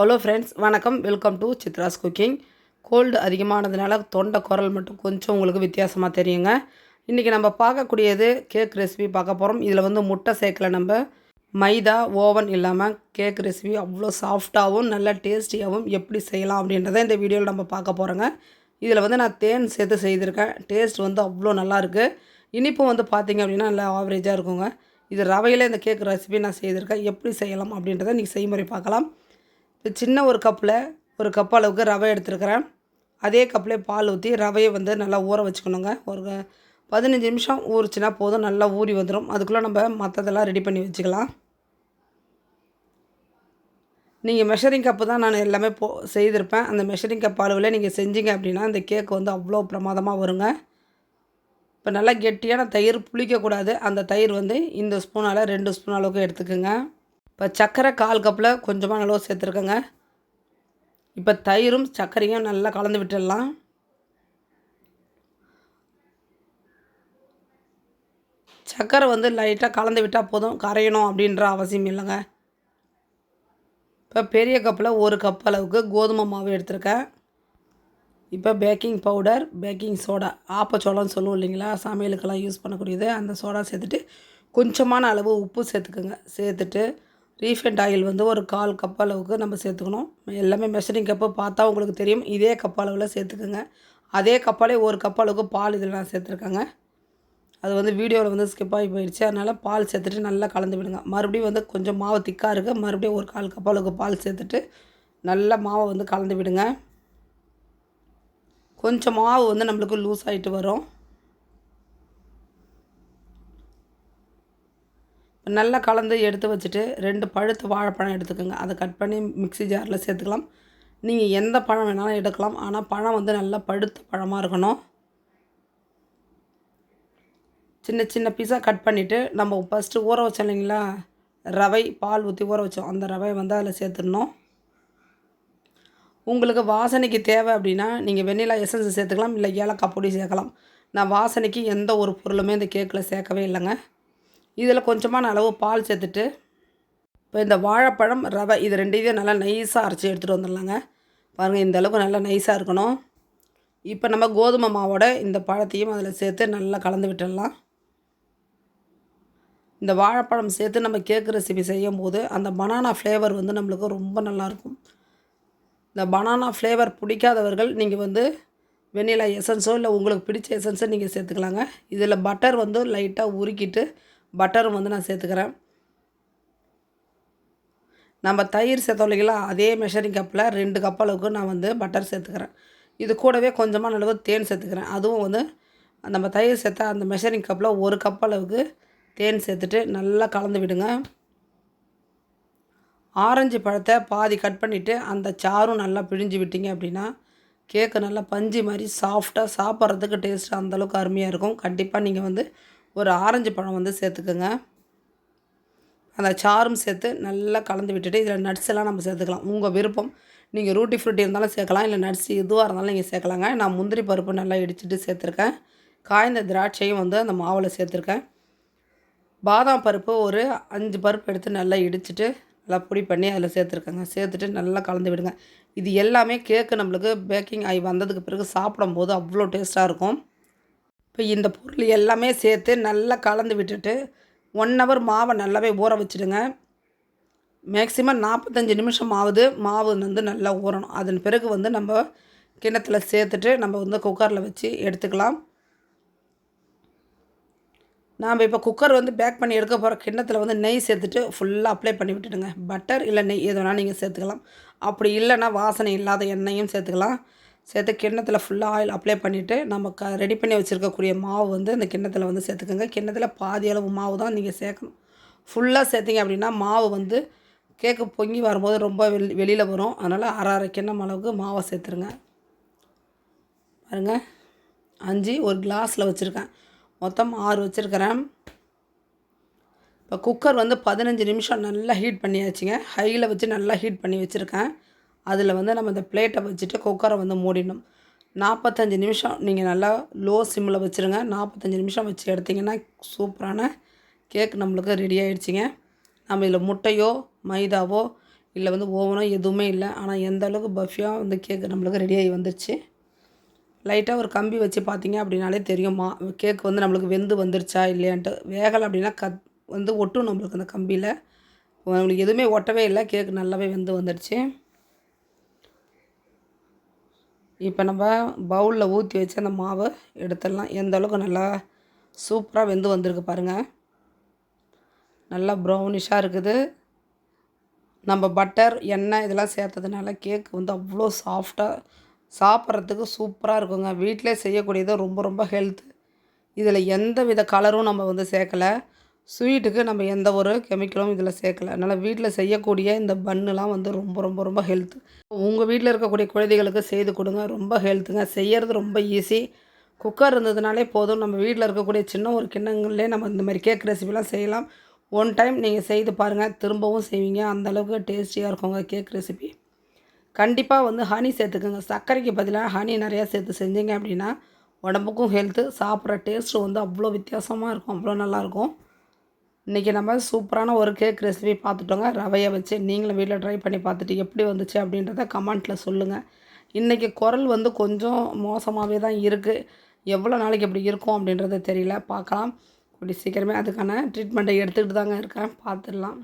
Hello friends, வணக்கம். Welcome to Chitra's cooking. Cold அதிகமானதுனால தொண்டை குரல் மட்டும் கொஞ்சம் உங்களுக்கு வித்தியாசமாக தெரியுங்க. இன்றைக்கி நம்ம பார்க்கக்கூடியது கேக் ரெசிபி பார்க்க போகிறோம். இதில் வந்து முட்டை சேர்க்கல, நம்ம மைதா ஓவன் இல்லாமல் கேக் ரெசிபி அவ்வளோ சாஃப்டாகவும் நல்ல டேஸ்டியாகவும் எப்படி செய்யலாம் அப்படின்றத இந்த வீடியோவில் நம்ம பார்க்க போகிறோங்க. இதில் வந்து நான் தேன் சேர்த்து செய்திருக்கேன். டேஸ்ட் வந்து அவ்வளோ நல்லாயிருக்கு. இனிப்பும் வந்து பார்த்திங்க அப்படின்னா நல்லா ஆவரேஜாக இருக்குங்க. இது ரவையில் இந்த கேக் ரெசிபி நான் செய்திருக்கேன். எப்படி செய்யலாம் அப்படின்றத இன்றைக்கி செய்முறை பார்க்கலாம். இப்போ சின்ன ஒரு கப்பில் ஒரு கப் அளவுக்கு ரவை எடுத்துருக்கிறேன். அதே கப்பில் பால் ஊற்றி ரவையை வந்து நல்லா ஊற வச்சுக்கணுங்க. ஒரு 15 நிமிஷம் ஊறிச்சின்னா போதும், நல்லா ஊறி வந்துடும். அதுக்குள்ளே நம்ம மற்றதெல்லாம் ரெடி பண்ணி வச்சுக்கலாம். நீங்கள் மெஷரிங் கப்பு தான் நான் எல்லாமே செய்திருப்பேன். அந்த மெஷரிங் கப் அளவில் நீங்கள் செஞ்சீங்க அப்படின்னா இந்த கேக் வந்து அவ்வளோ பிரமாதமாக வருங்க. இப்போ நல்லா கெட்டியான தயிர், புளிக்கக்கூடாது. அந்த தயிர் வந்து இந்த ஸ்பூனால் 2 ஸ்பூன் அளவுக்கு எடுத்துக்கோங்க. இப்போ சர்க்கரை 1/4 கப்பில் கொஞ்சமாக அளவு சேர்த்துருக்கேங்க. இப்போ தயிரும் சர்க்கரையும் நல்லா கலந்து விட்டுடலாம். சர்க்கரை வந்து லைட்டாக கலந்து விட்டால் போதும், கரையணும் அப்படின்ற அவசியம் இல்லைங்க. இப்போ பெரிய கப்பில் 1 கப் அளவுக்கு கோதுமை மாவு எடுத்துருக்கேன். இப்போ பேக்கிங் பவுடர், பேக்கிங் சோடா, ஆப்பச்சோளம்னு சொல்லுவோம் இல்லைங்களா, சமையலுக்கெல்லாம் யூஸ் பண்ணக்கூடியது, அந்த சோடா சேர்த்துட்டு கொஞ்சமான அளவு உப்பு சேர்த்துக்குங்க. சேர்த்துட்டு ரீஃபைண்ட் ஆயில் வந்து ஒரு 1/4 கப் அளவுக்கு நம்ம சேர்த்துக்கணும். எல்லாமே மெஷரிங் கப்பு பார்த்தா உங்களுக்கு தெரியும். இதே கப் அளவில் சேர்த்துக்குங்க. அதே கப்பாலே 1 கப் அளவுக்கு பால் இதில் நான் சேர்த்துருக்கேங்க. அது வந்து வீடியோவில் வந்து ஸ்கிப் ஆகி போயிடுச்சு. அதனால் பால் சேர்த்துட்டு நல்லா கலந்து விடுங்க. மறுபடியும் வந்து கொஞ்சம் மாவு திக்காக இருக்குது. மறுபடியும் ஒரு 1/4 கப் அளவுக்கு பால் சேர்த்துட்டு நல்லா மாவை வந்து கலந்து விடுங்க. கொஞ்சம் மாவு வந்து நம்மளுக்கு லூஸ் ஆகிட்டு வரும். நல்லா கலந்து எடுத்து வச்சுட்டு 2 பழுத்த வாழைப்பழம் எடுத்துக்கோங்க. அதை கட் பண்ணி மிக்ஸி ஜாரில் சேர்த்துக்கலாம். நீங்கள் எந்த பழம் வேணாலும் எடுக்கலாம். ஆனால் பழம் வந்து நல்லா பழுத்த பழமாக இருக்கணும். சின்ன சின்ன பீஸாக கட் பண்ணிவிட்டு நம்ம ஃபஸ்ட்டு ஊற வச்சோம் இல்லைங்களா, ரவை பால் ஊற்றி ஊற வச்சோம், அந்த ரவையை வந்து அதில் சேர்த்துடணும். உங்களுக்கு வாசனைக்கு தேவை அப்படின்னா நீங்கள் வெண்ணிலா எசன்ஸ் சேர்த்துக்கலாம், இல்லை ஏலக்காய் பொடி சேர்க்கலாம். நான் வாசனைக்கு எந்த ஒரு பொருளுமே இந்த கேக்கில் சேர்க்கவே இல்லைங்க. இதில் கொஞ்சமான அளவு பால் சேர்த்துட்டு இப்போ இந்த வாழைப்பழம், ரவை இது 2த்தையும் நல்லா நைஸாக அரைச்சி எடுத்துகிட்டு வந்துடலாங்க. பாருங்கள், இந்த அளவுக்கு நல்லா நைஸாக இருக்கணும். இப்போ நம்ம கோதுமை மாவோட இந்த பழத்தையும் அதில் சேர்த்து நல்லா கலந்து விட்டுடலாம். இந்த வாழைப்பழம் சேர்த்து நம்ம கேக் ரெசிபி செய்யும் போது அந்த பனானா ஃப்ளேவர் வந்து நம்மளுக்கு ரொம்ப நல்லாயிருக்கும். இந்த பனானா ஃப்ளேவர் பிடிக்காதவர்கள் நீங்கள் வந்து வெண்ணிலா எசன்ஸோ இல்லை உங்களுக்கு பிடிச்ச எசன்ஸோ நீங்கள் சேர்த்துக்கலாங்க. இதில் பட்டர் வந்து லைட்டாக உருக்கிட்டு பட்டரும் வந்து நான் சேர்த்துக்கிறேன். நம்ம தயிர் சேர்த்தோம் இல்லைங்களா, அதே மெஷரிங் கப்பில் 2 கப் அளவுக்கு நான் வந்து பட்டர் சேர்த்துக்கிறேன். இது கூடவே கொஞ்சமான அளவு தேன் சேர்த்துக்கிறேன். அதுவும் வந்து நம்ம தயிர் சேர்த்தா அந்த மெஷரிங் கப்பில் 1 கப் அளவுக்கு தேன் சேர்த்துட்டு நல்லா கலந்து விடுங்க. ஆரஞ்சு பழத்தை பாதி கட் பண்ணிவிட்டு அந்த சாரும் நல்லா பிழிஞ்சு விட்டீங்க அப்படின்னா கேக்கு நல்லா பஞ்சு மாதிரி சாஃப்டாக, சாப்பிட்றதுக்கு டேஸ்ட்டு அந்தளவுக்கு அருமையாக இருக்கும். கண்டிப்பாக நீங்கள் வந்து ஒரு ஆரஞ்சு பழம் வந்து சேர்த்துக்குங்க. அந்த சாரும் சேர்த்து நல்லா கலந்து விட்டுட்டு இதில் நட்ஸ் எல்லாம் நம்ம சேர்த்துக்கலாம். உங்கள் விருப்பம். நீங்கள் ரூட்டி ஃப்ரூட்டி இருந்தாலும் சேர்க்கலாம், இல்லை நட்ஸ் எதுவாக இருந்தாலும் நீங்கள் சேர்க்கலாங்க. நான் முந்திரி பருப்பு நல்லா இடிச்சிட்டு சேர்த்துருக்கேன். காய்ந்த திராட்சையும் வந்து அந்த மாவில் சேர்த்துருக்கேன். பாதாம் பருப்பு ஒரு 5 பருப்பு எடுத்து நல்லா இடிச்சிட்டு நல்லா பொடி பண்ணி அதில் சேர்த்துருக்கேங்க. சேர்த்துட்டு நல்லா கலந்து விடுங்க. இது எல்லாமே கேக்கு நம்மளுக்கு பேக்கிங் ஆகி வந்ததுக்கு பிறகு சாப்பிடும்போது அவ்வளோ டேஸ்ட்டாக இருக்கும். இப்போ இந்த பொருள் எல்லாமே சேர்த்து நல்லா கலந்து விட்டுட்டு 1 ஹவர் மாவை நல்லாவே ஊற வச்சுடுங்க. மேக்ஸிமம் 45 நிமிஷம் ஆகுது மாவு வந்து நல்லா ஊறணும். அதன் பிறகு வந்து நம்ம கிண்ணத்தில் சேர்த்துட்டு நம்ம வந்து குக்கரில் வச்சு எடுத்துக்கலாம். நாம் இப்போ குக்கர் வந்து பேக் பண்ணி எடுக்க போகிற கிண்ணத்தில் வந்து நெய் சேர்த்துட்டு ஃபுல்லாக அப்ளை பண்ணி விட்டுடுங்க. பட்டர் இல்லை நெய் எது வேணால் நீங்கள் சேர்த்துக்கலாம். அப்படி இல்லைன்னா வாசனை இல்லாத எண்ணெயும் சேர்த்துக்கலாம். சேர்த்து கிண்ணத்தில் ஃபுல்லாக ஆயில் அப்ளை பண்ணிவிட்டு நம்ம ரெடி பண்ணி வச்சுருக்கக்கூடிய மாவு வந்து அந்த கிண்ணத்தில் வந்து சேர்த்துக்கோங்க. கிண்ணத்தில் பாதி அளவு மாவு தான் நீங்கள் சேர்க்கணும். ஃபுல்லாக சேர்த்திங்க அப்படின்னா மாவு வந்து கேக்கு பொங்கி வரும்போது ரொம்ப வெளியில் வரும். அதனால் அரை கிண்ணம் அளவுக்கு மாவை சேர்த்துருங்க. பாருங்கள், 5 ஒரு கிளாஸில் வச்சுருக்கேன். மொத்தம் 6 வச்சுருக்கிறேன். இப்போ குக்கர் வந்து 15 நிமிஷம் நல்லா ஹீட் பண்ணியாச்சுங்க. ஹையில் வச்சு நல்லா ஹீட் பண்ணி வச்சுருக்கேன். அதில் வந்து நம்ம இந்த பிளேட்டை வச்சுட்டு குக்கரை வந்து மூடிடணும். 45 நிமிஷம் நீங்கள் நல்லா லோ சிம்மில் வச்சுருங்க. 45 நிமிஷம் வச்சு எடுத்திங்கன்னா சூப்பரான கேக் நம்மளுக்கு ரெடி ஆகிடுச்சிங்க. நம்ம இதில் முட்டையோ மைதாவோ இல்லை வந்து ஓவனோ எதுவுமே இல்லை. ஆனால் எந்த அளவுக்கு பஃபியாக வந்து கேக்கு நம்மளுக்கு ரெடியாகி வந்துருச்சு. லைட்டாக ஒரு கம்பி வச்சு பார்த்தீங்க அப்படின்னாலே தெரியுமா கேக்கு வந்து நம்மளுக்கு வெந்து வந்துருச்சா இல்லையான்ட்டு. வேகலை அப்படின்னா வந்து ஒட்டும் நம்மளுக்கு அந்த கம்பியில். நம்மளுக்கு எதுவுமே ஒட்டவே இல்லை, கேக்கு நல்லாவே வெந்து வந்துடுச்சு. இப்போ நம்ம பவுலில் ஊற்றி வச்சு அந்த மாவை எடுத்துடலாம். எந்த அளவுக்கு நல்லா சூப்பராக வெந்து வந்திருக்கு பாருங்கள். நல்லா ப்ரௌனிஷாக இருக்குது. நம்ம பட்டர், எண்ணெய் இதெல்லாம் சேர்த்ததுனால கேக் வந்து அவ்வளோ சாஃப்டாக சாப்பிட்றதுக்கு சூப்பராக இருக்குங்க. வீட்டிலே செய்யக்கூடியது ரொம்ப ரொம்ப ஹெல்த்து. இதில் எந்த வித கலரும் நம்ம வந்து சேர்க்கலை. ஸ்வீட்டுக்கு நம்ம எந்த ஒரு கெமிக்கலும் இதில் சேர்க்கலை. அதனால் வீட்டில் செய்யக்கூடிய இந்த பன்னுலாம் வந்து ரொம்ப ரொம்ப ரொம்ப ஹெல்த்து. உங்கள் வீட்டில் இருக்கக்கூடிய குழந்தைகளுக்கு செய்து கொடுங்க. ரொம்ப ஹெல்த்துங்க. செய்கிறது ரொம்ப ஈஸி. குக்கர் இருந்ததுனாலே போதும். நம்ம வீட்டில் இருக்கக்கூடிய சின்ன ஒரு கிண்ணங்கள்லேயே நம்ம இந்த மாதிரி கேக் ரெசிபிலாம் செய்யலாம். ஒன் டைம் நீங்கள் செய்து பாருங்கள், திரும்பவும் செய்வீங்க. அந்தளவுக்கு டேஸ்டியாக இருக்குங்க கேக் ரெசிபி. கண்டிப்பாக வந்து ஹனி சேர்த்துக்குங்க. சர்க்கரைக்கு பதிலாக ஹனி நிறையா சேர்த்து செஞ்சீங்க அப்படின்னா உடம்புக்கும் ஹெல்த்து, சாப்பிட்ற டேஸ்ட்டு வந்து அவ்வளோ வித்தியாசமாக இருக்கும், அவ்வளோ நல்லாயிருக்கும். இன்றைக்கி நம்ம சூப்பரான ஒரு கேக் ரெசிபி பார்த்துட்டோங்க. ரவையை வச்சு நீங்களும் வீட்டில் ட்ரை பண்ணி பார்த்துட்டு எப்படி வந்துச்சு அப்படின்றத கமெண்ட்டில் சொல்லுங்கள். இன்றைக்கி குரல் வந்து கொஞ்சம் மோசமாகவே தான் இருக்குது. எவ்வளோ நாளைக்கு எப்படி இருக்கும் அப்படின்றது தெரியல, பார்க்கலாம். அப்படி சீக்கிரமே அதுக்கான ட்ரீட்மெண்ட்டை எடுத்துக்கிட்டு தாங்க இருக்கேன், பார்த்துடலாம்.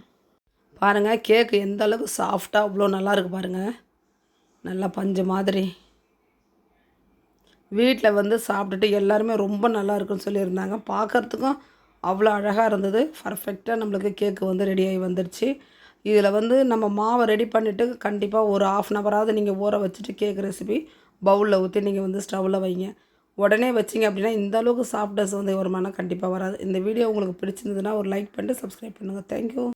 பாருங்கள் கேக்கு எந்த அளவுக்கு சாஃப்டாக அவ்வளோ நல்லா இருக்குது பாருங்கள். நல்லா பஞ்சு மாதிரி. வீட்டில் வந்து சாப்பிட்டுட்டு எல்லாருமே ரொம்ப நல்லா இருக்குன்னு சொல்லியிருந்தாங்க. பார்க்குறதுக்கும் அவ்வளோ அழகாக இருந்தது. பர்ஃபெக்டாக நம்மளுக்கு கேக்கு வந்து ரெடியாகி வந்துடுச்சு. இதில் வந்து நம்ம மாவை ரெடி பண்ணிவிட்டு கண்டிப்பாக ஒரு 1/2 ஹவராவது நீங்கள் ஊற வச்சுட்டு கேக் ரெசிபி பவுலில் ஊற்றி நீங்கள் வந்து ஸ்டவ்வில் வைங்க. உடனே வச்சிங்க அப்படின்னா இந்த அளவுக்கு சாஃப்ட்னஸ் வந்து வருமானம் கண்டிப்பாக வராது. இந்த வீடியோ உங்களுக்கு பிடிச்சிருந்ததுன்னா ஒரு லைக் பண்ணிட்டு சப்ஸ்கிரைப் பண்ணுங்கள். தேங்க்யூ.